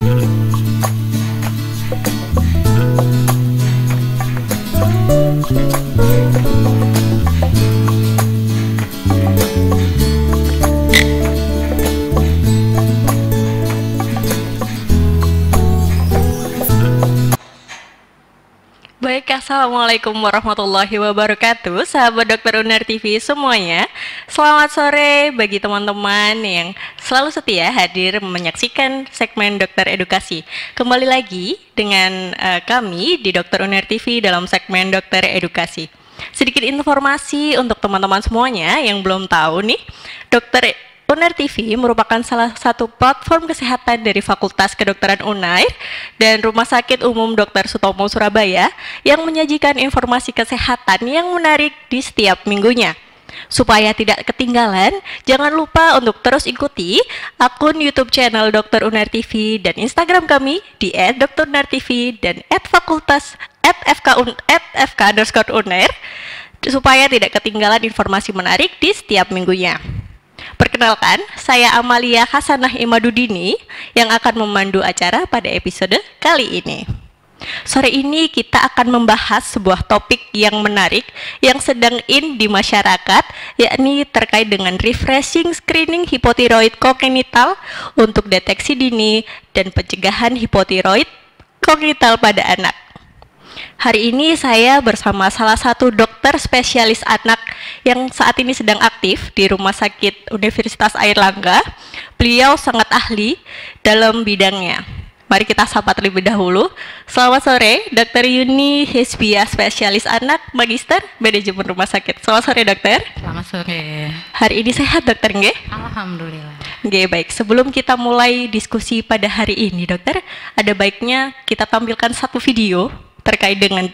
Baik, Assalamualaikum warahmatullahi wabarakatuh, sahabat Dokter Uner TV semuanya. Selamat sore bagi teman-teman yang selalu setia hadir menyaksikan segmen Dokter Edukasi. Kembali lagi dengan kami di Dokter Uner TV dalam segmen Dokter Edukasi. Sedikit informasi untuk teman-teman semuanya yang belum tahu nih, Dokter Uner TV merupakan salah satu platform kesehatan dari Fakultas Kedokteran Unair dan Rumah Sakit Umum Dr. Sutomo Surabaya yang menyajikan informasi kesehatan yang menarik di setiap minggunya. Supaya tidak ketinggalan, jangan lupa untuk terus ikuti akun YouTube channel Dr. Unair TV dan Instagram kami di @drdunartv dan @fakultas@fk_unair supaya tidak ketinggalan informasi menarik di setiap minggunya. Perkenalkan, saya Amalia Hasanah Imadudini yang akan memandu acara pada episode kali ini. Sore ini kita akan membahas sebuah topik yang menarik yang sedang in di masyarakat, yakni terkait dengan refreshing screening hipotiroid kongenital untuk deteksi dini dan pencegahan hipotiroid kongenital pada anak. Hari ini saya bersama salah satu dokter spesialis anak yang saat ini sedang aktif di Rumah Sakit Universitas Airlangga. Beliau sangat ahli dalam bidangnya. Mari kita sapa terlebih dahulu. Selamat sore, Dr. Yuni Hesbia, spesialis anak, Magister Manajemen Rumah Sakit. Selamat sore, dokter. Selamat sore. Hari ini sehat, dokter, nggih? Alhamdulillah. Nggih, baik. Sebelum kita mulai diskusi pada hari ini, dokter, ada baiknya kita tampilkan satu video terkait dengan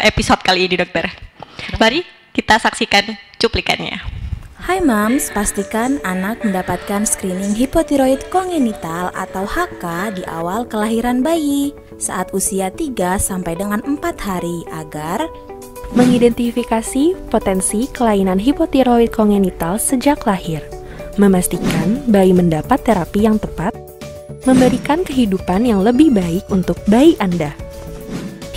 episode kali ini, dokter. Mari kita saksikan cuplikannya. Hai Mams, pastikan anak mendapatkan screening hipotiroid kongenital atau HK di awal kelahiran bayi saat usia 3 sampai dengan 4 hari agar mengidentifikasi potensi kelainan hipotiroid kongenital sejak lahir, memastikan bayi mendapat terapi yang tepat, memberikan kehidupan yang lebih baik untuk bayi Anda.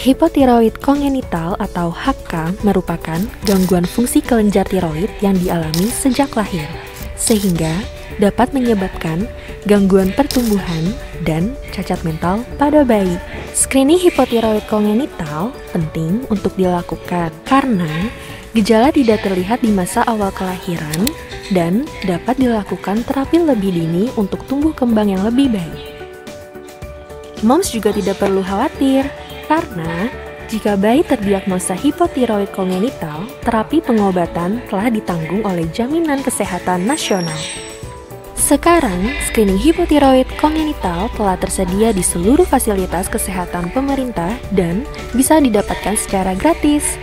Hipotiroid kongenital atau HK merupakan gangguan fungsi kelenjar tiroid yang dialami sejak lahir, sehingga dapat menyebabkan gangguan pertumbuhan dan cacat mental pada bayi. Screening hipotiroid kongenital penting untuk dilakukan karena gejala tidak terlihat di masa awal kelahiran dan dapat dilakukan terapi lebih dini untuk tumbuh kembang yang lebih baik. Moms juga tidak perlu khawatir, karena jika bayi terdiagnosa hipotiroid kongenital, terapi pengobatan telah ditanggung oleh Jaminan Kesehatan Nasional. Sekarang, screening hipotiroid kongenital telah tersedia di seluruh fasilitas kesehatan pemerintah dan bisa didapatkan secara gratis.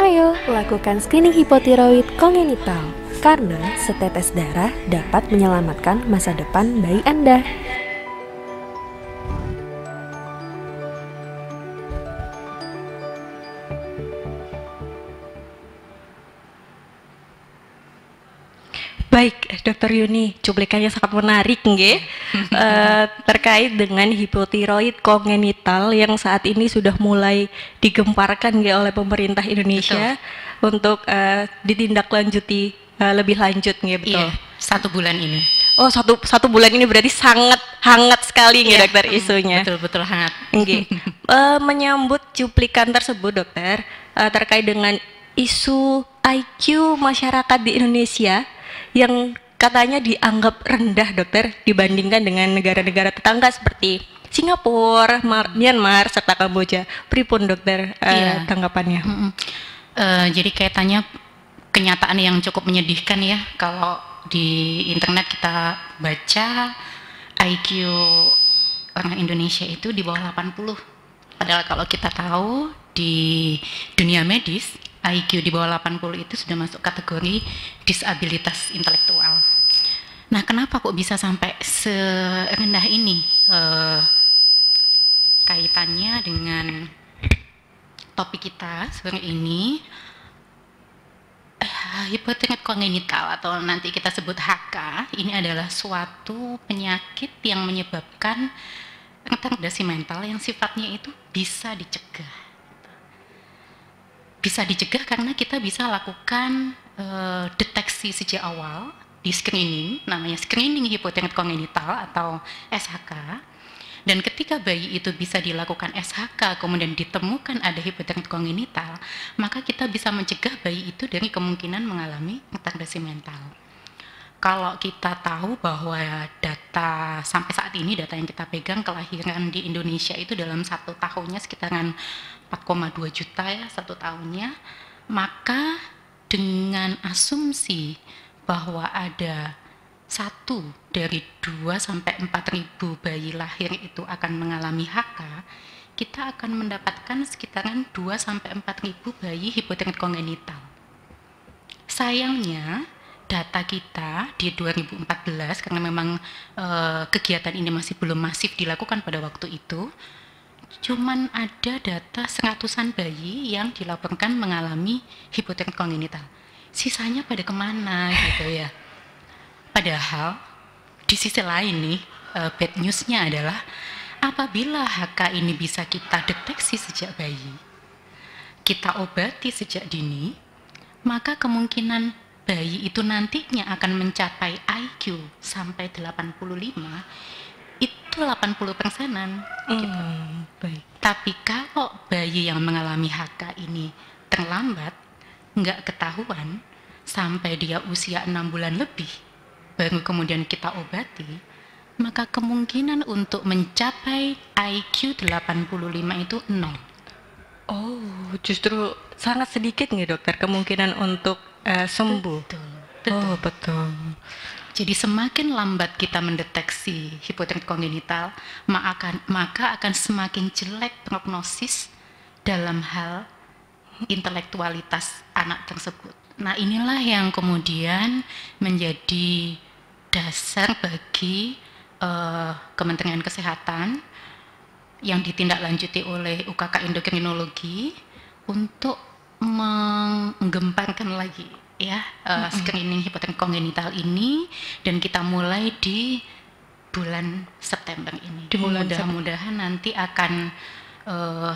Ayo, lakukan screening hipotiroid kongenital, karena setetes darah dapat menyelamatkan masa depan bayi Anda. Baik, Dokter Yuni, cuplikannya sangat menarik, nggih, terkait dengan hipotiroid kongenital yang saat ini sudah mulai digemparkan nggih oleh pemerintah Indonesia. Betul. Untuk ditindaklanjuti lebih lanjut, nggih, betul. Iya, 1 bulan ini. Oh, satu bulan ini berarti sangat hangat sekali, nggih, Iya, dokter, isunya. Betul hangat. Nggih. Menyambut cuplikan tersebut, dokter, terkait dengan isu IQ masyarakat di Indonesia yang katanya dianggap rendah, dokter, dibandingkan dengan negara-negara tetangga seperti Singapura, Myanmar, serta Kamboja. Pripun, dokter, tanggapannya? Jadi kaitannya kenyataan yang cukup menyedihkan ya, kalau di internet kita baca IQ orang Indonesia itu di bawah 80. Padahal kalau kita tahu di dunia medis, IQ di bawah 80 itu sudah masuk kategori disabilitas intelektual. Nah, kenapa kok bisa sampai serendah ini? Kaitannya dengan topik kita sore ini, Hipotiroid kongenital atau nanti kita sebut HK ini adalah suatu penyakit yang menyebabkan retardasi mental yang sifatnya itu bisa dicegah. Bisa dicegah karena kita bisa lakukan deteksi sejak awal di screening, namanya screening hipotiroid kongenital atau SHK. Dan ketika bayi itu bisa dilakukan SHK, kemudian ditemukan ada hipotiroid kongenital, maka kita bisa mencegah bayi itu dari kemungkinan mengalami retardasi mental. Kalau kita tahu bahwa data sampai saat ini, data yang kita pegang kelahiran di Indonesia itu dalam 1 tahunnya sekitaran 4,2 juta ya, 1 tahunnya, maka dengan asumsi bahwa ada 1 dari 2 sampai 4 ribu bayi lahir itu akan mengalami HK, kita akan mendapatkan sekitaran 2 sampai 4 ribu bayi hipotiroid kongenital. Sayangnya data kita di 2014 karena memang kegiatan ini masih belum masif dilakukan pada waktu itu, cuman ada data 100-an bayi yang dilaporkan mengalami hipotiroid kongenital. Sisanya pada kemana gitu ya. Padahal di sisi lain nih, bad newsnya adalah apabila HK ini bisa kita deteksi sejak bayi, kita obati sejak dini, maka kemungkinan bayi itu nantinya akan mencapai IQ sampai 85 itu 80%-an gitu. Baik. Tapi kalau bayi yang mengalami HK ini terlambat, nggak ketahuan sampai dia usia 6 bulan lebih, baru kemudian kita obati, maka kemungkinan untuk mencapai IQ 85 itu 0. Oh, justru sangat sedikit nih dokter kemungkinan untuk sembuh. Betul. Oh, betul. Jadi semakin lambat kita mendeteksi hipotiroid kongenital, maka akan semakin jelek prognosis dalam hal intelektualitas anak tersebut. Nah, inilah yang kemudian menjadi dasar bagi Kementerian Kesehatan yang ditindaklanjuti oleh UKK Endokrinologi untuk menggemparkan lagi ya screening hipotiroid kongenital ini, dan kita mulai di bulan September ini. Mudah-mudahan nanti akan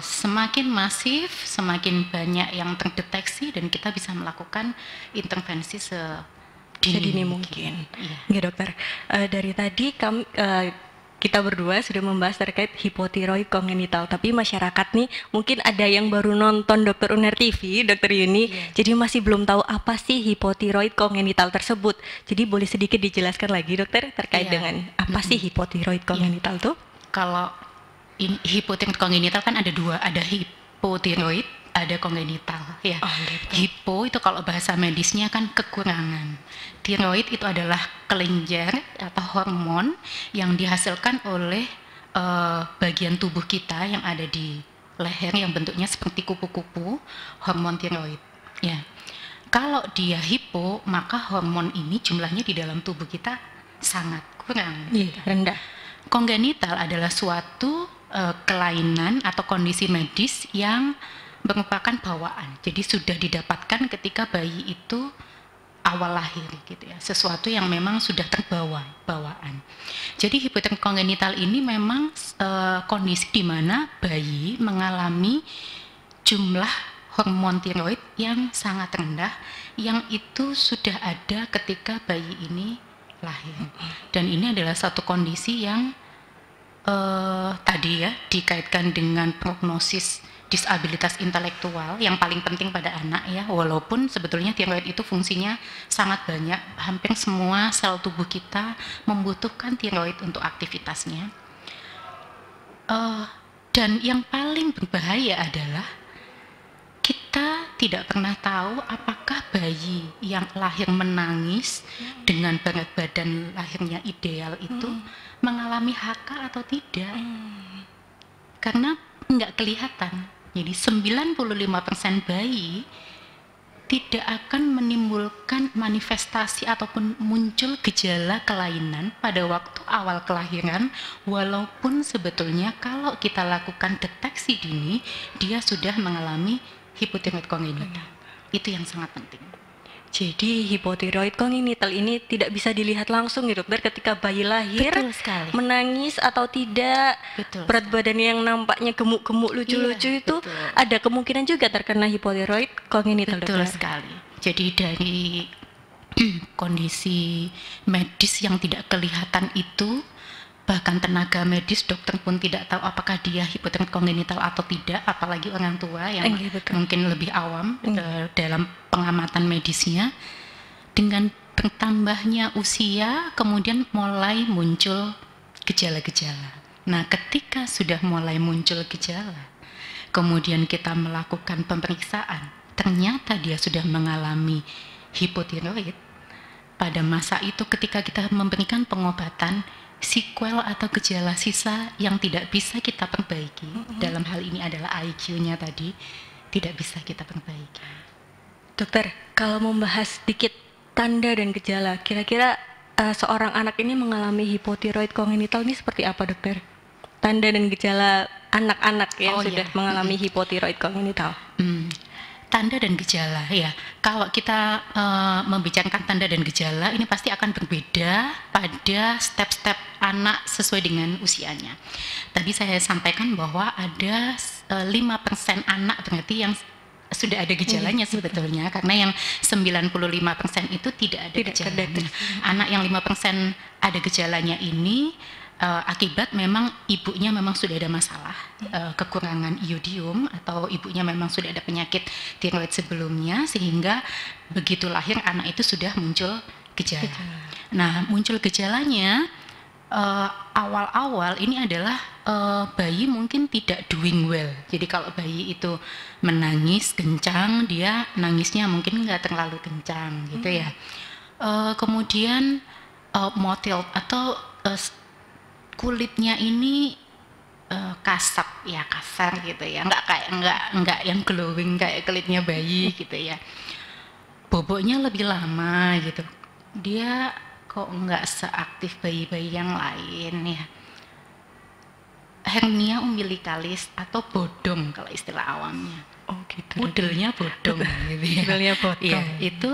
semakin masif, semakin banyak yang terdeteksi dan kita bisa melakukan intervensi sedini mungkin. Iya. Ya dokter, dari tadi kita berdua sudah membahas terkait hipotiroid kongenital, tapi masyarakat nih mungkin ada yang baru nonton Dokter Uner TV, Dokter Yuni, jadi masih belum tahu apa sih hipotiroid kongenital tersebut. Jadi boleh sedikit dijelaskan lagi dokter terkait dengan apa sih hipotiroid kongenital tuh? Kalau hipotiroid kongenital kan ada 2, ada hipotiroid, ada kongenital ya. Hipo itu kalau bahasa medisnya kan kekurangan. Tiroid itu adalah kelenjar atau hormon yang dihasilkan oleh bagian tubuh kita yang ada di leher yang bentuknya seperti kupu-kupu, hormon tiroid. Ya. Kalau dia hipo, maka hormon ini jumlahnya di dalam tubuh kita sangat kurang. Rendah. Kongenital adalah suatu kelainan atau kondisi medis yang merupakan bawaan. Jadi sudah didapatkan ketika bayi itu awal lahir gitu ya. Sesuatu yang memang sudah terbawa bawaan. Jadi hipotiroid kongenital ini memang kondisi di mana bayi mengalami jumlah hormon tiroid yang sangat rendah yang itu sudah ada ketika bayi ini lahir. Dan ini adalah satu kondisi yang tadi ya dikaitkan dengan prognosis disabilitas intelektual yang paling penting pada anak ya, walaupun sebetulnya tiroid itu fungsinya sangat banyak, hampir semua sel tubuh kita membutuhkan tiroid untuk aktivitasnya. Dan yang paling berbahaya adalah kita tidak pernah tahu apakah bayi yang lahir menangis dengan berat badan lahirnya ideal itu mengalami HK atau tidak, karena nggak kelihatan. Jadi 95% bayi tidak akan menimbulkan manifestasi ataupun muncul gejala kelainan pada waktu awal kelahiran, walaupun sebetulnya kalau kita lakukan deteksi dini dia sudah mengalami hipotiroid kongenital. Itu yang sangat penting. Jadi hipotiroid kongenital ini tidak bisa dilihat langsung ya dokter ketika bayi lahir. Betul sekali. Menangis atau tidak, Betul. berat badan yang nampaknya gemuk-gemuk lucu-lucu itu betul. ada kemungkinan juga terkena hipotiroid kongenital Betul dokter. sekali. Jadi dari kondisi medis yang tidak kelihatan itu, bahkan tenaga medis, dokter pun tidak tahu apakah dia hipotiroid kongenital atau tidak, apalagi orang tua yang Betul. mungkin lebih awam dalam pengamatan medisnya. Dengan bertambahnya usia, kemudian mulai muncul gejala-gejala. Nah, ketika sudah mulai muncul gejala, kemudian kita melakukan pemeriksaan, ternyata dia sudah mengalami hipotiroid. Pada masa itu ketika kita memberikan pengobatan, sequel atau gejala sisa yang tidak bisa kita perbaiki, dalam hal ini adalah IQ-nya tadi, tidak bisa kita perbaiki. Dokter, kalau membahas sedikit tanda dan gejala, kira-kira seorang anak ini mengalami hipotiroid kongenital ini seperti apa dokter? Tanda dan gejala anak-anak yang sudah mengalami hipotiroid kongenital. Tanda dan gejala ya. Kalau kita membicarakan tanda dan gejala, ini pasti akan berbeda pada step-step anak sesuai dengan usianya. Tadi saya sampaikan bahwa ada 5% anak berarti yang sudah ada gejalanya sebetulnya, karena yang 95% itu tidak ada gejalanya. Anak yang 5% ada gejalanya ini akibat memang ibunya memang sudah ada masalah, kekurangan iodium, atau ibunya memang sudah ada penyakit tiroid sebelumnya, sehingga begitu lahir anak itu sudah muncul gejala. Nah, muncul gejalanya awal-awal ini adalah bayi mungkin tidak doing well. Jadi kalau bayi itu menangis kencang, dia nangisnya mungkin nggak terlalu kencang gitu ya. Kemudian motile atau kulitnya ini kasar gitu ya, nggak yang glowing kayak kulitnya bayi gitu ya. Boboknya lebih lama gitu, dia kok nggak seaktif bayi-bayi yang lain ya. Hernia umbilikalis atau bodong kalau istilah awamnya. Oh gitu. Pudelnya bodong gitu ya. Pudelnya bodong. Iya, itu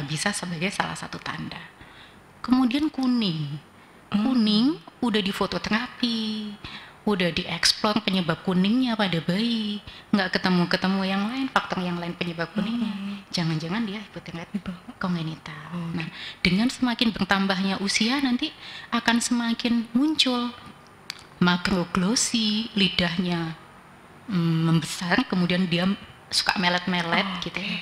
bisa sebagai salah satu tanda. Kemudian kuning udah difototerapi, udah dieksplor penyebab kuningnya pada bayi, nggak ketemu yang lain, faktor yang lain penyebab kuningnya. Jangan-jangan dia hipotiroid kongenital. Nah, dengan semakin bertambahnya usia nanti akan semakin muncul makroglosi, lidahnya membesar, kemudian dia suka melet-melet gitu ya.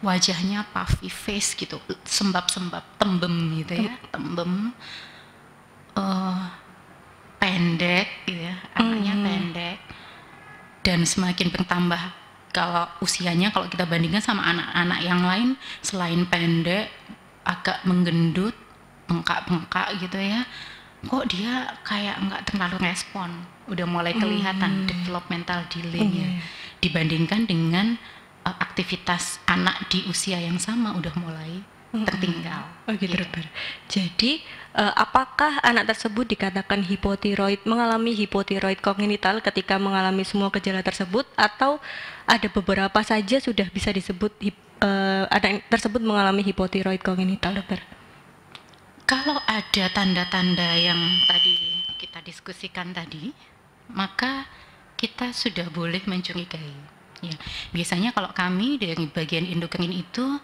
Wajahnya puffy face gitu, sembab-sembab, tembem gitu ya, tembem. Pendek gitu ya, anaknya pendek, dan semakin bertambah kalau usianya, kalau kita bandingkan sama anak-anak yang lain, selain pendek, agak menggendut, bengkak-bengkak gitu ya, kok dia kayak nggak terlalu respon, udah mulai kelihatan developmental delay-nya dibandingkan dengan aktivitas anak di usia yang sama udah mulai tertinggal. Oh gitu dokter. Jadi apakah anak tersebut dikatakan mengalami hipotiroid kongenital ketika mengalami semua gejala tersebut, atau ada beberapa saja sudah bisa disebut anak tersebut mengalami hipotiroid kongenital dokter? Kalau ada tanda-tanda yang tadi kita diskusikan tadi, maka kita sudah boleh mencurigai. Ya, biasanya kalau kami dari bagian endokrin itu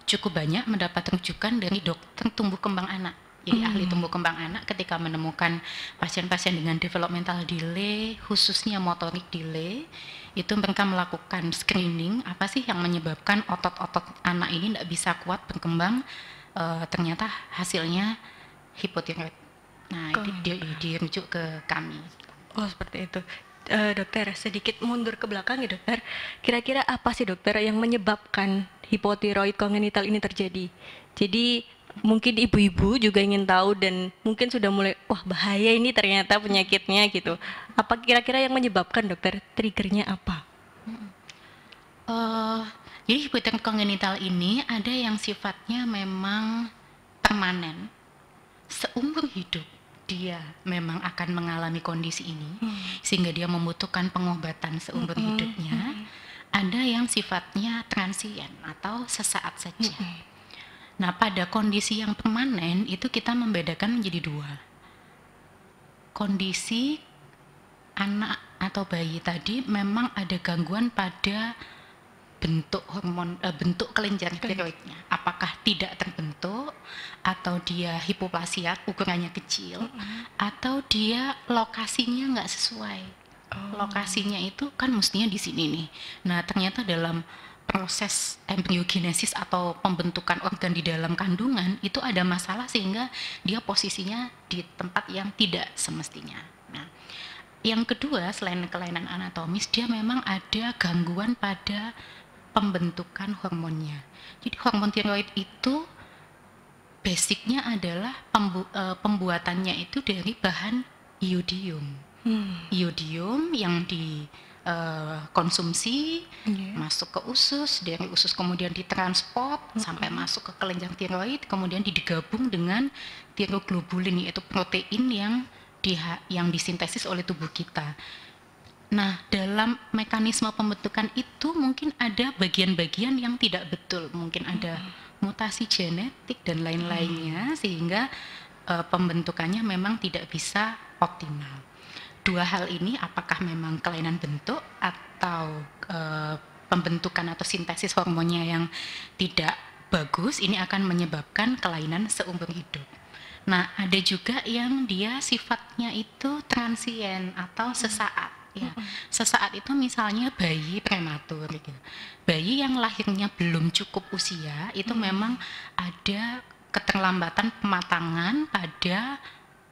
cukup banyak mendapat rujukan dari dokter tumbuh kembang anak. Jadi ahli tumbuh kembang anak ketika menemukan pasien-pasien dengan developmental delay, khususnya motorik delay, itu mereka melakukan screening, apa sih yang menyebabkan otot-otot anak ini tidak bisa kuat berkembang, ternyata hasilnya hipotiroid. Nah, itu dirujuk ke kami. Oh seperti itu. Dokter, sedikit mundur ke belakang ya dokter. Kira-kira apa sih dokter yang menyebabkan hipotiroid kongenital ini terjadi? Jadi mungkin ibu-ibu juga ingin tahu dan mungkin sudah mulai, wah bahaya ini ternyata penyakitnya gitu. Apa kira-kira yang menyebabkan dokter? Triggernya apa? Jadi hipotiroid kongenital ini ada yang sifatnya memang permanen, seumur hidup dia memang akan mengalami kondisi ini, sehingga dia membutuhkan pengobatan seumur hidupnya. ada yang sifatnya transien atau sesaat saja. Nah, pada kondisi yang permanen itu kita membedakan menjadi dua. Kondisi anak atau bayi tadi memang ada gangguan pada bentuk hormon, bentuk kelenjar tiroidnya. Apakah tidak terbentuk, atau dia hipoplasia ukurannya kecil, atau dia lokasinya nggak sesuai. Lokasinya itu kan mestinya di sini nih. Nah, ternyata dalam proses embriogenesis atau pembentukan organ di dalam kandungan itu ada masalah sehingga dia posisinya di tempat yang tidak semestinya. Nah, yang kedua, selain kelainan anatomis, dia memang ada gangguan pada pembentukan hormonnya. Jadi hormon tiroid itu basicnya adalah pembuatannya itu dari bahan iodium. Iodium yang dikonsumsi masuk ke usus, dari usus kemudian ditransport sampai masuk ke kelenjar tiroid, kemudian digabung dengan tiroglobulin, yaitu protein yang disintesis oleh tubuh kita. Nah, dalam mekanisme pembentukan itu mungkin ada bagian-bagian yang tidak betul, mungkin ada mutasi genetik dan lain-lainnya sehingga pembentukannya memang tidak bisa optimal. Dua hal ini, apakah memang kelainan bentuk atau pembentukan atau sintesis hormonnya yang tidak bagus, ini akan menyebabkan kelainan seumur hidup. Nah, ada juga yang dia sifatnya itu transien atau sesaat. Ya, sesaat itu misalnya bayi prematur, gitu. Bayi yang lahirnya belum cukup usia itu memang ada keterlambatan pematangan pada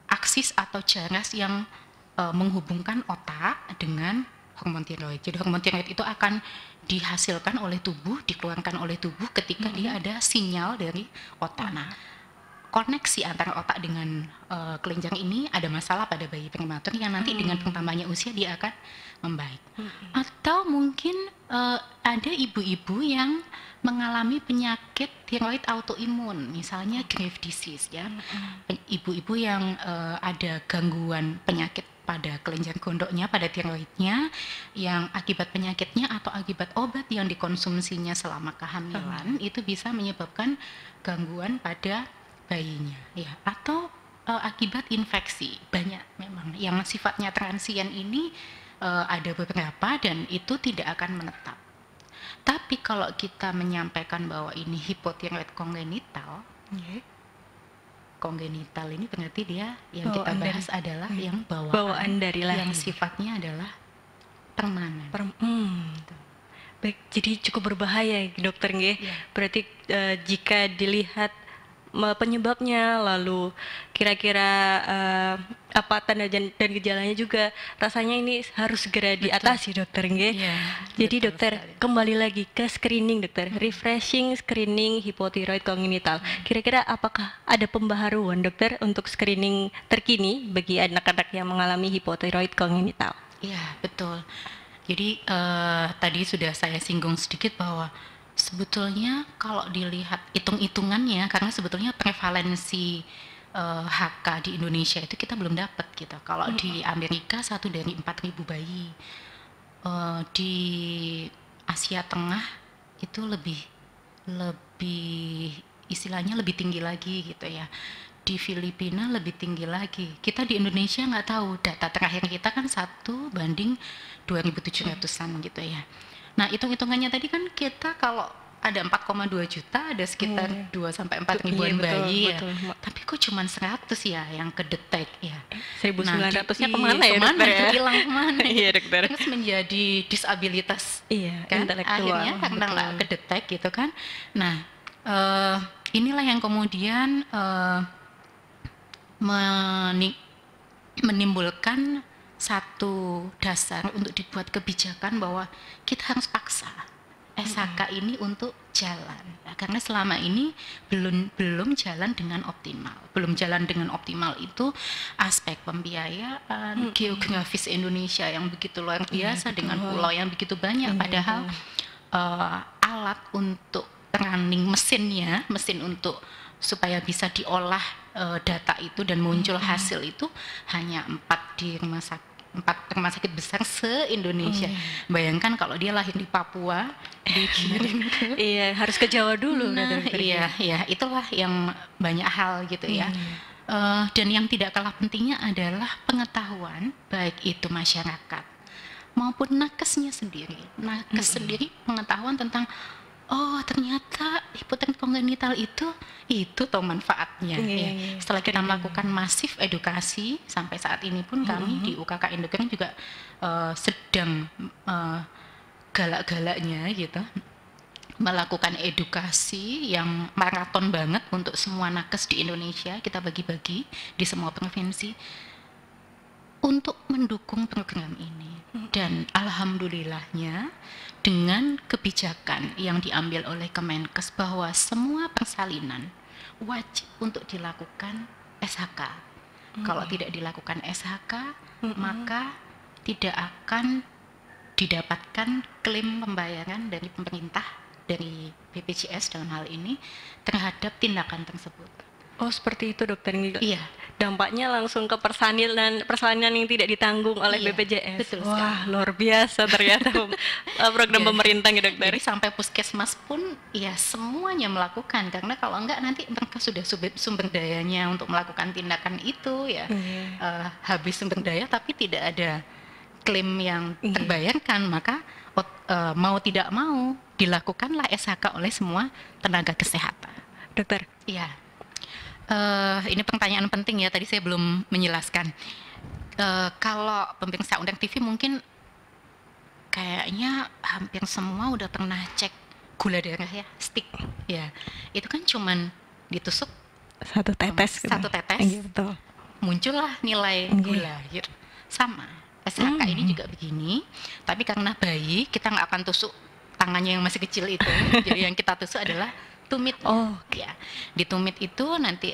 aksis atau jaras yang menghubungkan otak dengan hormon tiroid. Jadi hormon tiroid itu akan dihasilkan oleh tubuh, dikeluarkan oleh tubuh ketika dia ada sinyal dari otak. Nah, koneksi antara otak dengan kelenjar ini ada masalah pada bayi prematur yang nanti dengan bertambahnya usia dia akan membaik. Atau mungkin ada ibu-ibu yang mengalami penyakit tiroid autoimun, misalnya Graves' disease, ya. Ibu-ibu yang ada gangguan penyakit pada kelenjar gondoknya, pada tiroidnya, yang akibat penyakitnya atau akibat obat yang dikonsumsinya selama kehamilan itu bisa menyebabkan gangguan pada bayinya, ya, atau akibat infeksi. Banyak memang yang sifatnya transien ini, ada beberapa dan itu tidak akan menetap. Tapi kalau kita menyampaikan bahwa ini hipotiroid kongenital, kongenital ini berarti dia yang kita bahas adalah yang bawaan dari lahir, yang sifatnya adalah permanen. Baik, jadi cukup berbahaya dokter nggih. Berarti jika dilihat penyebabnya, lalu kira-kira apa tanda dan gejalanya juga, rasanya ini harus segera diatasi dokter nggih. Jadi dokter sekali. Kembali lagi ke screening dokter, refreshing screening hipotiroid kongenital. Kira-kira apakah ada pembaharuan dokter untuk screening terkini bagi anak-anak yang mengalami hipotiroid kongenital? Iya, betul. Jadi tadi sudah saya singgung sedikit bahwa sebetulnya kalau dilihat hitung-hitungannya, karena sebetulnya prevalensi HK di Indonesia itu kita belum dapat gitu. Kalau di Amerika 1 dari 4.000 bayi, di Asia Tengah itu lebih istilahnya lebih tinggi lagi gitu ya. Di Filipina lebih tinggi lagi. Kita di Indonesia nggak tahu, data terakhir kita kan 1 banding 2.700-an gitu ya. Nah, hitung-hitungannya tadi kan kita kalau ada 4,2 juta, ada sekitar 2 sampai 4 ribuan bayi ya. Tapi kok cuma 100 ya yang kedetek ya. 1.900-nya kemana ya dokter ya? Hilang kemana? Iya dokter. Terus menjadi disabilitas kan? Intelektual. Akhirnya karena nggak kedetek gitu kan. Nah, inilah yang kemudian menimbulkan satu dasar untuk dibuat kebijakan bahwa kita harus paksa SHK ini untuk jalan, karena selama ini belum jalan dengan optimal. Belum jalan dengan optimal itu aspek pembiayaan, geografis Indonesia yang begitu luar biasa dengan pulau yang begitu banyak, padahal alat untuk running mesin untuk supaya bisa diolah data itu dan muncul hasil itu hanya 4 di rumah sakit 4 rumah sakit besar se-Indonesia. Bayangkan kalau dia lahir di Papua, dikirim ke Iya, harus ke Jawa dulu. Nah, iya, itulah yang banyak hal gitu ya. Dan yang tidak kalah pentingnya adalah pengetahuan, baik itu masyarakat maupun nakesnya sendiri. Nakes sendiri pengetahuan tentang ternyata hipoteroid kongenital itu toh manfaatnya. Ya. Setelah kita melakukan masif edukasi sampai saat ini pun kami di UKK Endokrin juga sedang galak-galaknya gitu melakukan edukasi yang maraton banget untuk semua nakes di Indonesia. Kita bagi-bagi di semua provinsi untuk mendukung program ini. Dan alhamdulillahnya dengan kebijakan yang diambil oleh Kemenkes bahwa semua persalinan wajib untuk dilakukan SHK. Kalau tidak dilakukan SHK, maka tidak akan didapatkan klaim pembayaran dari pemerintah, dari BPJS dalam hal ini terhadap tindakan tersebut. Oh, seperti itu dokter. Iya. Dampaknya langsung ke persalinan yang tidak ditanggung oleh BPJS. Betul Wah, sekali. luar biasa ternyata program pemerintah ya dokter. Jadi sampai puskesmas pun ya semuanya melakukan, karena kalau enggak nanti mereka sudah sumber dayanya untuk melakukan tindakan itu ya. Habis sumber daya tapi tidak ada klaim yang terbayarkan, maka mau tidak mau dilakukanlah SHK oleh semua tenaga kesehatan. Dokter. Iya. Ini pertanyaan penting ya, tadi saya belum menjelaskan. Kalau pemirsa Undang TV mungkin kayaknya hampir semua udah pernah cek gula darah ya, stick ya. Itu kan cuman ditusuk satu tetes. Satu tetes. Iya, betul. Muncullah nilai gula gitu. Sama. SHK ini juga begini, tapi karena bayi kita nggak akan tusuk tangannya yang masih kecil itu. Jadi yang kita tusuk adalah tumit. Ya. Di tumit itu nanti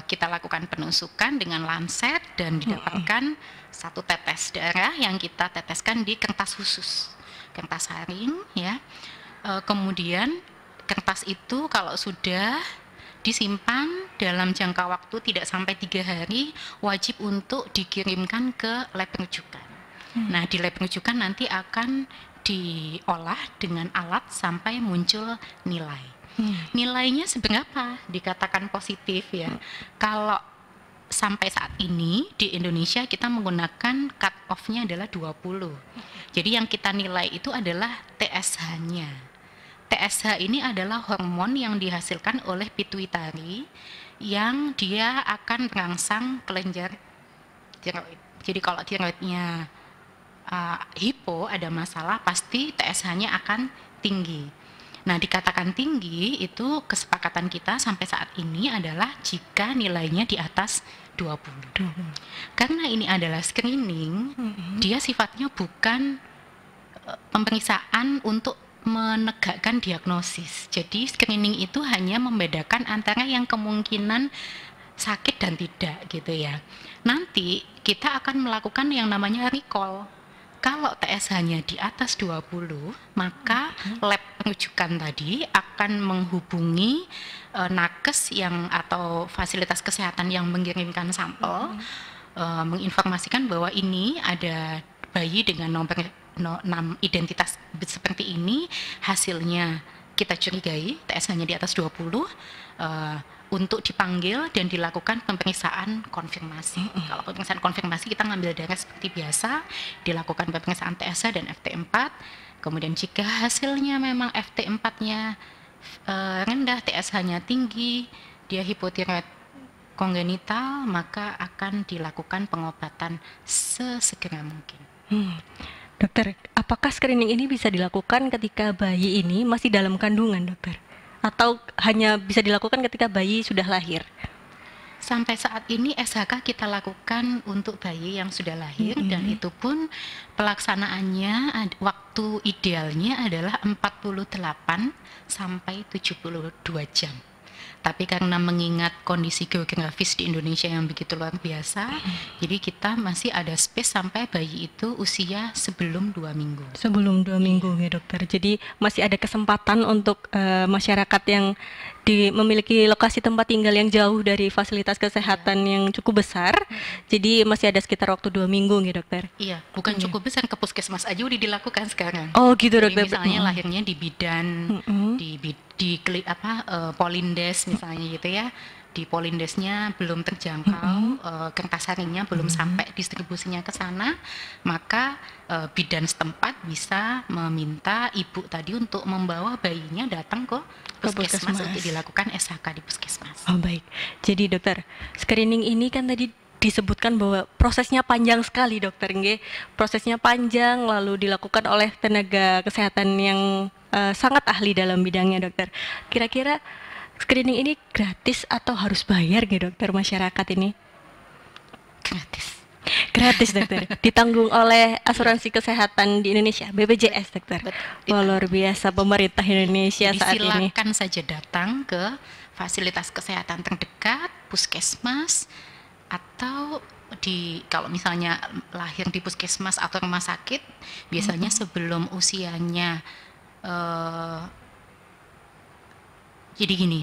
kita lakukan penusukan dengan lancet dan didapatkan satu tetes darah yang kita teteskan di kertas khusus, kertas saring ya. Kemudian kertas itu kalau sudah disimpan dalam jangka waktu tidak sampai 3 hari, wajib untuk dikirimkan ke lab rujukan. Nah, di lab rujukan nanti akan diolah dengan alat sampai muncul nilai. Nilainya seberapa dikatakan positif ya. Kalau sampai saat ini di Indonesia kita menggunakan cut off-nya adalah 20. Jadi yang kita nilai itu adalah TSH-nya. TSH ini adalah hormon yang dihasilkan oleh pituitari yang dia akan merangsang kelenjar tiroid. Jadi kalau tiroidnya hipo, ada masalah, pasti TSH-nya akan tinggi. Nah, dikatakan tinggi itu kesepakatan kita sampai saat ini adalah jika nilainya di atas 20. Karena ini adalah screening, dia sifatnya bukan pemeriksaan untuk menegakkan diagnosis. Jadi screening itu hanya membedakan antara yang kemungkinan sakit dan tidak gitu ya. Nanti kita akan melakukan yang namanya recall. Kalau TSH-nya di atas 20, maka lab rujukan tadi akan menghubungi nakes yang atau fasilitas kesehatan yang mengirimkan sampel, menginformasikan bahwa ini ada bayi dengan nomor 6 identitas seperti ini, hasilnya kita curigai TSH-nya di atas 20, untuk dipanggil dan dilakukan pemeriksaan konfirmasi. Kalau pemeriksaan konfirmasi kita ngambil darah seperti biasa, dilakukan pemeriksaan TSH dan FT4, kemudian jika hasilnya memang FT4-nya rendah, TSH-nya tinggi, dia hipotiroid kongenital, maka akan dilakukan pengobatan sesegera mungkin. Dokter, apakah screening ini bisa dilakukan ketika bayi ini masih dalam kandungan, dokter? Atau hanya bisa dilakukan ketika bayi sudah lahir? Sampai saat ini SHK kita lakukan untuk bayi yang sudah lahir, dan itu pun pelaksanaannya waktu idealnya adalah 48 sampai 72 jam. Tapi karena mengingat kondisi geografis di Indonesia yang begitu luar biasa, jadi kita masih ada space sampai bayi itu usia sebelum 2 minggu. Sebelum 2 minggu ya dokter. Jadi masih ada kesempatan untuk masyarakat yang memiliki lokasi tempat tinggal yang jauh dari fasilitas kesehatan yang cukup besar. Jadi masih ada sekitar waktu 2 minggu ya dokter. Iya, bukan cukup besar, ke puskesmas aja udah dilakukan sekarang. Oh gitu Jadi dokter. misalnya lahirnya di bidan, Polindes misalnya gitu ya. Di Polindesnya belum terjangkau, kertas harinya belum sampai distribusinya ke sana, maka bidan setempat bisa meminta ibu tadi untuk membawa bayinya datang ke puskesmas untuk dilakukan SHK di puskesmas. Oh baik. Jadi dokter, screening ini kan tadi disebutkan bahwa prosesnya panjang sekali dokter, nggih. Prosesnya panjang lalu dilakukan oleh tenaga kesehatan yang sangat ahli dalam bidangnya dokter. Kira-kira screening ini gratis atau harus bayar gitu dokter masyarakat ini? Gratis. Gratis dokter. Ditanggung oleh asuransi kesehatan di Indonesia, BPJS dokter. Wah, luar biasa pemerintah Indonesia saat ini. Silakan saja datang ke fasilitas kesehatan terdekat, puskesmas, atau kalau misalnya lahir di puskesmas atau rumah sakit, biasanya sebelum usianya jadi gini,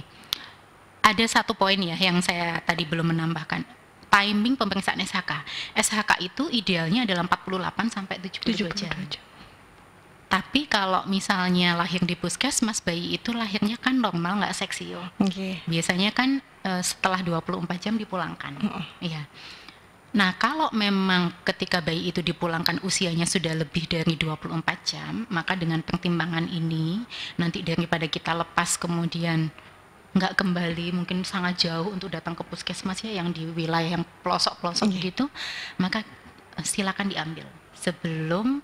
ada satu poin ya yang saya tadi belum menambahkan. Timing pemeriksaan SHK. SHK itu idealnya adalah 48 sampai 72 jam. Tapi kalau misalnya lahir di puskesmas, bayi itu lahirnya kan normal, nggak seksio. Biasanya kan setelah 24 jam dipulangkan. Iya. Nah, kalau memang ketika bayi itu dipulangkan usianya sudah lebih dari 24 jam, maka dengan pertimbangan ini, nanti daripada kita lepas kemudian nggak kembali, mungkin sangat jauh untuk datang ke puskesmas ya, yang di wilayah yang pelosok-pelosok gitu, maka silakan diambil sebelum,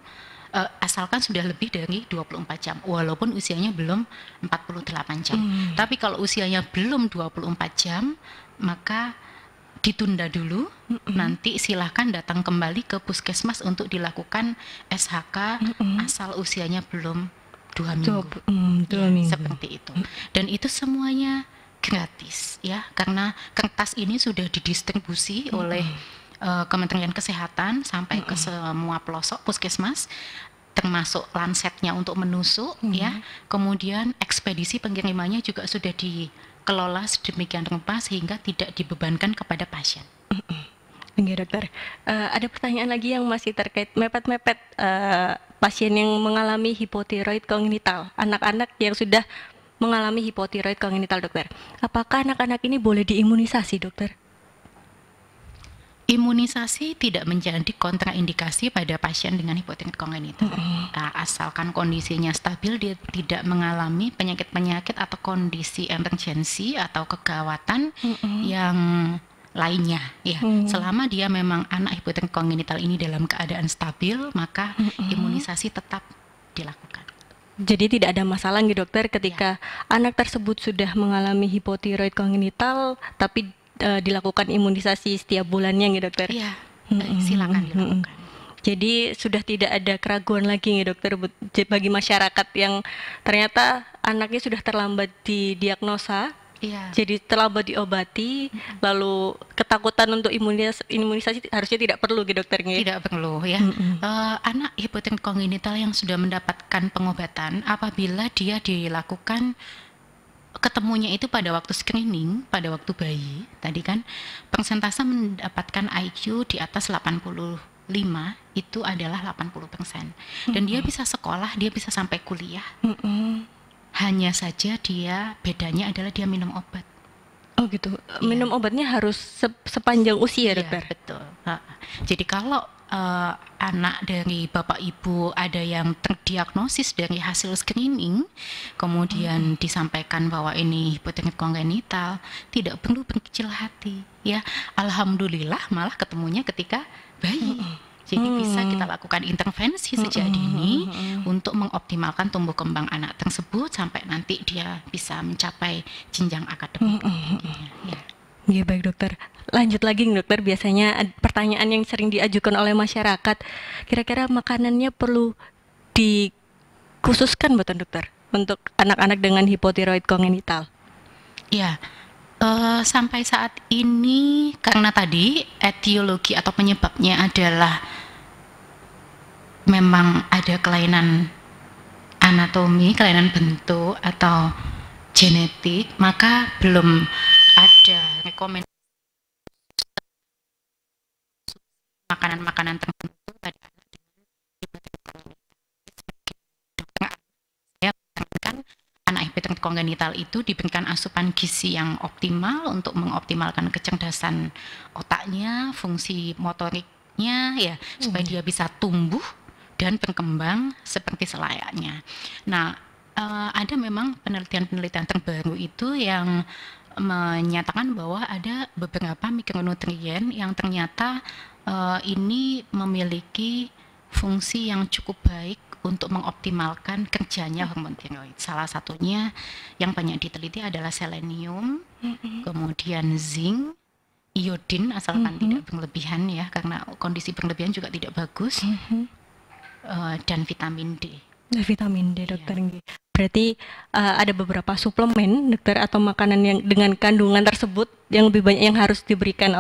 asalkan sudah lebih dari 24 jam, walaupun usianya belum 48 jam. Tapi kalau usianya belum 24 jam, maka ditunda dulu, nanti silahkan datang kembali ke puskesmas untuk dilakukan SHK asal usianya belum 2 minggu. Seperti itu. Dan itu semuanya gratis ya, karena kertas ini sudah didistribusi oleh Kementerian Kesehatan sampai ke semua pelosok puskesmas, termasuk lansetnya untuk menusuk ya. Kemudian ekspedisi pengirimannya juga sudah dikelola sedemikian rupa sehingga tidak dibebankan kepada pasien. Oke dokter, ada pertanyaan lagi yang masih terkait mepet-mepet pasien yang mengalami hipotiroid kongenital, anak-anak yang sudah mengalami hipotiroid kongenital dokter. Apakah anak-anak ini boleh diimunisasi dokter? Imunisasi tidak menjadi kontraindikasi pada pasien dengan hipotiroid kongenital. Nah, asalkan kondisinya stabil, dia tidak mengalami penyakit-penyakit atau kondisi emergensi atau kegawatan yang lainnya ya. Selama dia memang anak hipotiroid kongenital ini dalam keadaan stabil, maka imunisasi tetap dilakukan. Jadi tidak ada masalah nih dokter ketika anak tersebut sudah mengalami hipotiroid kongenital tapi dilakukan imunisasi setiap bulannya nih dokter. Iya, silakan dilakukan. Jadi sudah tidak ada keraguan lagi nih dokter bagi masyarakat yang ternyata anaknya sudah terlambat didiagnosa. Iya. Jadi terlambat diobati, lalu ketakutan untuk imunisasi harusnya tidak perlu gitu dokter. Tidak perlu ya. Anak hipotiroid kongenital yang sudah mendapatkan pengobatan, apabila dia dilakukan ketemunya itu pada waktu screening, pada waktu bayi, tadi kan persentase mendapatkan IQ di atas 85 itu adalah 80%. Dan dia bisa sekolah, dia bisa sampai kuliah. Hanya saja dia bedanya adalah dia minum obat. Oh gitu. Minum obatnya harus sepanjang usia dokter. Iya, betul. Jadi kalau anak dari bapak ibu ada yang terdiagnosis dari hasil screening, kemudian disampaikan bahwa ini hipotiroid kongenital, tidak perlu berkecil hati ya. Alhamdulillah malah ketemunya ketika bayi. Jadi bisa kita lakukan intervensi sejak dini untuk mengoptimalkan tumbuh kembang anak tersebut sampai nanti dia bisa mencapai jenjang akademik. Ya baik dokter. Lanjut lagi dokter, biasanya pertanyaan yang sering diajukan oleh masyarakat, kira-kira makanannya perlu dikhususkan betul dokter untuk anak-anak dengan hipotiroid kongenital? Ya, Sampai saat ini karena tadi etiologi atau penyebabnya adalah memang ada kelainan anatomi, kelainan bentuk atau genetik, maka belum ada rekomendasi makanan-makanan tertentu pada saya menyarankan anak hipertensi kongenital itu diberikan asupan gizi yang optimal untuk mengoptimalkan kecerdasan otaknya, fungsi motoriknya ya, supaya dia bisa tumbuh dan berkembang seperti selayaknya. Nah, ada memang penelitian-penelitian terbaru itu yang menyatakan bahwa ada beberapa mikronutrien yang ternyata ini memiliki fungsi yang cukup baik untuk mengoptimalkan kerjanya hormon tiroid. Salah satunya yang banyak diteliti adalah selenium, kemudian zinc, iodin asalkan tidak berlebihan ya, karena kondisi berlebihan juga tidak bagus, dan vitamin D. Vitamin D, dokter. Iya. Berarti ada beberapa suplemen, dokter, atau makanan yang dengan kandungan tersebut yang lebih banyak yang harus diberikan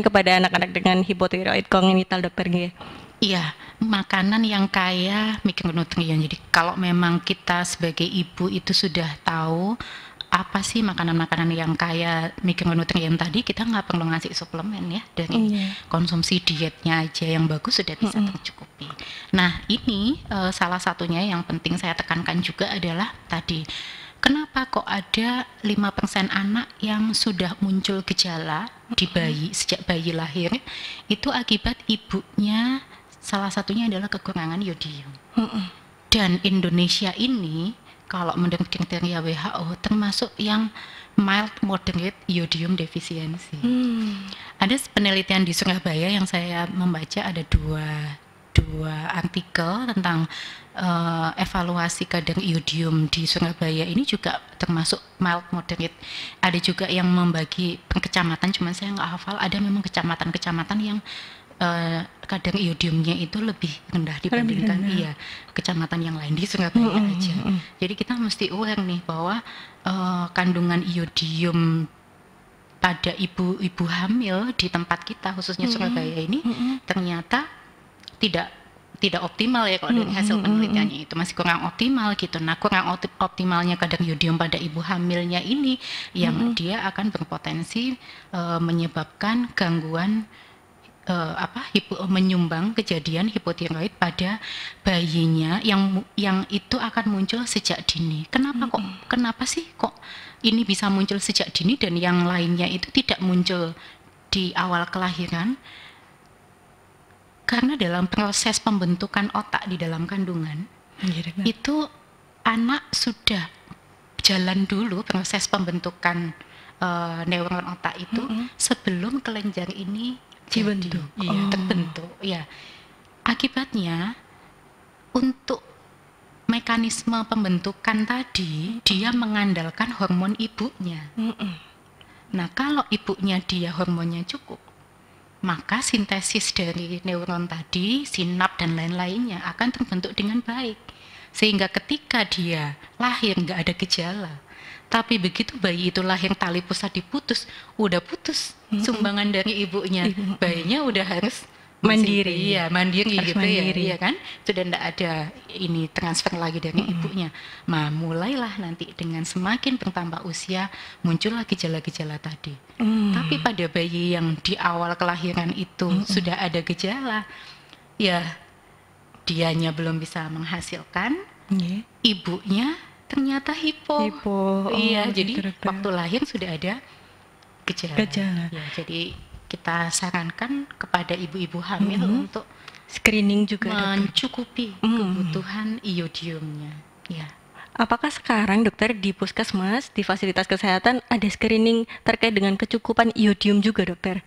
kepada anak-anak dengan hipotiroid kongenital, dokter. Iya, makanan yang kaya mikronutrien. Jadi kalau memang kita sebagai ibu itu sudah tahu apa sih makanan-makanan yang kaya mikronutrien tadi, kita nggak perlu ngasih suplemen ya, dari konsumsi dietnya aja yang bagus sudah bisa tercukupi. Nah ini salah satunya yang penting saya tekankan juga adalah tadi, kenapa kok ada 5% anak yang sudah muncul gejala di bayi, sejak bayi lahir, itu akibat ibunya salah satunya adalah kekurangan yodium. Dan Indonesia ini kalau menurut kriteria WHO termasuk yang mild moderate iodium deficiency. Ada penelitian di Surabaya yang saya membaca, ada dua artikel tentang evaluasi kadar iodium di Surabaya ini juga termasuk mild moderate. Ada juga yang membagi per kecamatan, cuman saya nggak hafal. Ada memang kecamatan-kecamatan yang kadar iodiumnya itu lebih rendah dibandingkan kecamatan yang lain di Surabaya aja. Jadi kita mesti aware nih bahwa kandungan iodium pada ibu-ibu hamil di tempat kita khususnya Surabaya ini ternyata tidak optimal ya kalau dari hasil penelitiannya, itu masih kurang optimal gitu. Nah, kurang optimalnya kadar iodium pada ibu hamilnya ini yang dia akan berpotensi menyebabkan gangguan menyumbang kejadian hipotiroid pada bayinya yang itu akan muncul sejak dini. Kenapa sih kok ini bisa muncul sejak dini dan yang lainnya itu tidak muncul di awal kelahiran? Karena dalam proses pembentukan otak di dalam kandungan itu anak sudah jalan dulu proses pembentukan neuron otak itu sebelum kelenjar ini terbentuk. Ya. Akibatnya untuk mekanisme pembentukan tadi dia mengandalkan hormon ibunya. Nah, kalau ibunya dia hormonnya cukup, maka sintesis dari neuron tadi, sinap dan lain-lainnya akan terbentuk dengan baik. Sehingga ketika dia lahir nggak ada gejala. Tapi begitu bayi itu lahir tali pusat diputus, udah putus sumbangan dari ibunya. Bayinya udah harus mandiri. Iya, mandiri harus gitu mandiri. ya kan? Sudah tidak ada ini transfer lagi dari ibunya. Nah, mulailah nanti dengan semakin bertambah usia muncullah gejala-gejala tadi. Tapi pada bayi yang di awal kelahiran itu sudah ada gejala, ya dianya belum bisa menghasilkan, ibunya ternyata hipo. Iya, jadi waktu lahir sudah ada gejala. Ya, jadi kita sarankan kepada ibu-ibu hamil untuk screening juga, mencukupi kebutuhan iodiumnya. Ya. Apakah sekarang, dokter, di puskesmas, di fasilitas kesehatan ada screening terkait dengan kecukupan iodium juga, dokter?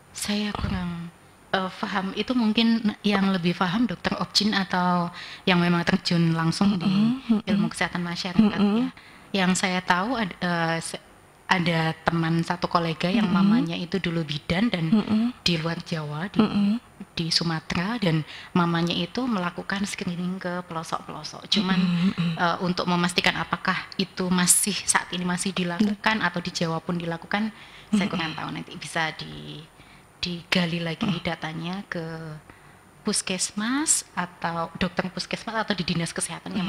Saya kurang paham, itu mungkin yang lebih paham dokter Opjin atau yang memang terjun langsung di ilmu kesehatan masyarakat ya. Yang saya tahu ada teman satu kolega yang mamanya itu dulu bidan dan di luar Jawa, di Sumatera, dan mamanya itu melakukan screening ke pelosok-pelosok. Cuman untuk memastikan apakah itu masih saat ini masih dilakukan atau di Jawa pun dilakukan, saya kurang tahu. Nanti bisa digali lagi datanya ke puskesmas atau dokter puskesmas atau di dinas kesehatan yang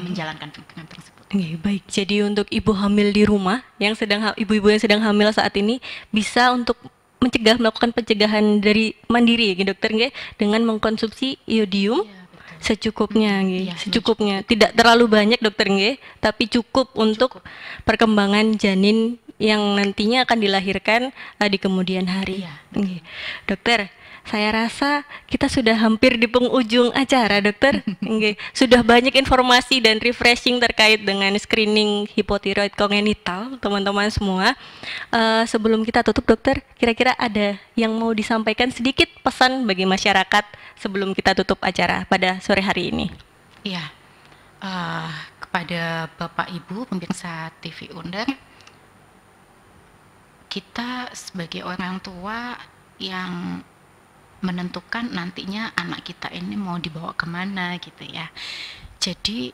menjalankan program tersebut. Baik, jadi untuk ibu hamil di rumah yang ibu-ibu yang sedang hamil saat ini bisa untuk melakukan pencegahan dari mandiri ya dokter nggih, dengan mengkonsumsi iodium secukupnya nggih, secukupnya. Tidak terlalu banyak dokter nggih, tapi cukup untuk perkembangan janin yang nantinya akan dilahirkan di kemudian hari. Dokter, saya rasa kita sudah hampir di penghujung acara, dokter. Sudah banyak informasi dan refreshing terkait dengan screening hipotiroid kongenital, teman-teman semua. Sebelum kita tutup, dokter, kira-kira ada yang mau disampaikan sedikit pesan bagi masyarakat sebelum kita tutup acara pada sore hari ini? Iya, kepada Bapak Ibu pemirsa TV Undar, kita sebagai orang tua yang menentukan nantinya anak kita ini mau dibawa kemana gitu ya. Jadi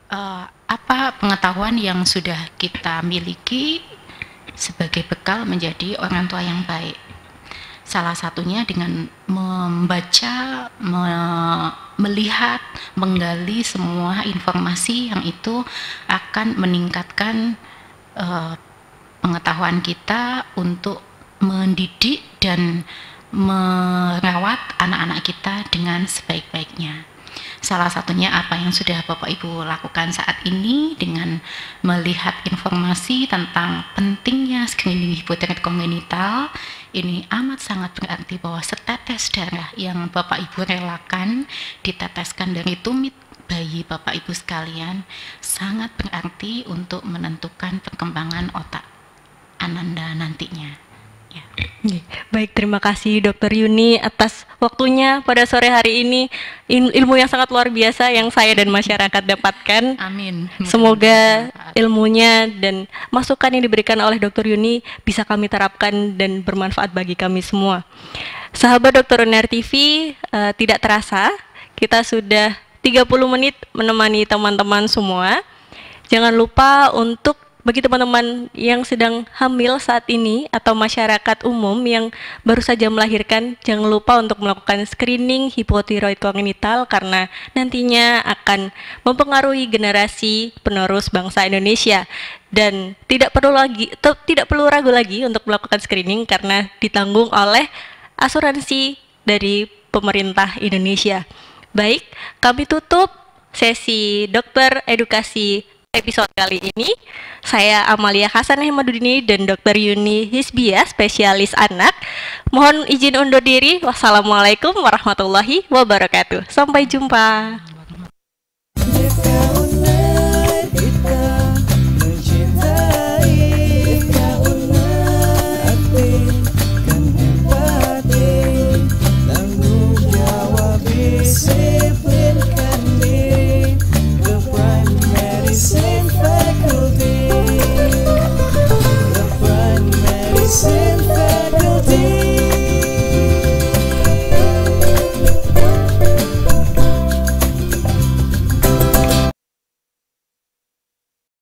apa pengetahuan yang sudah kita miliki sebagai bekal menjadi orang tua yang baik. Salah satunya dengan membaca, melihat, menggali semua informasi yang itu akan meningkatkan pengetahuan kita untuk mendidik dan merawat anak-anak kita dengan sebaik-baiknya. Salah satunya apa yang sudah Bapak Ibu lakukan saat ini dengan melihat informasi tentang pentingnya screening hipotiroid kongenital. Ini amat sangat berarti bahwa setetes darah yang Bapak Ibu relakan diteteskan dari tumit bayi Bapak Ibu sekalian sangat berarti untuk menentukan perkembangan otak Ananda nantinya. Ya. Baik, terima kasih Dr. Yuni atas waktunya pada sore hari ini. Ilmu yang sangat luar biasa yang saya dan masyarakat dapatkan. Amin. Semoga ilmunya dan masukan yang diberikan oleh Dr. Yuni bisa kami terapkan dan bermanfaat bagi kami semua. Sahabat Dr. Unair TV, tidak terasa kita sudah 30 menit menemani teman-teman semua. Jangan lupa untuk bagi teman-teman yang sedang hamil saat ini atau masyarakat umum yang baru saja melahirkan, jangan lupa untuk melakukan screening hipotiroid kongenital karena nantinya akan mempengaruhi generasi penerus bangsa Indonesia. Dan tidak perlu ragu lagi untuk melakukan screening karena ditanggung oleh asuransi dari pemerintah Indonesia. Baik, kami tutup sesi dokter edukasi episode kali ini. Saya Amalia Hasanah Imadudini dan Dr. Yuni Hisbia, spesialis anak. Mohon izin undur diri. Wassalamualaikum warahmatullahi wabarakatuh. Sampai jumpa.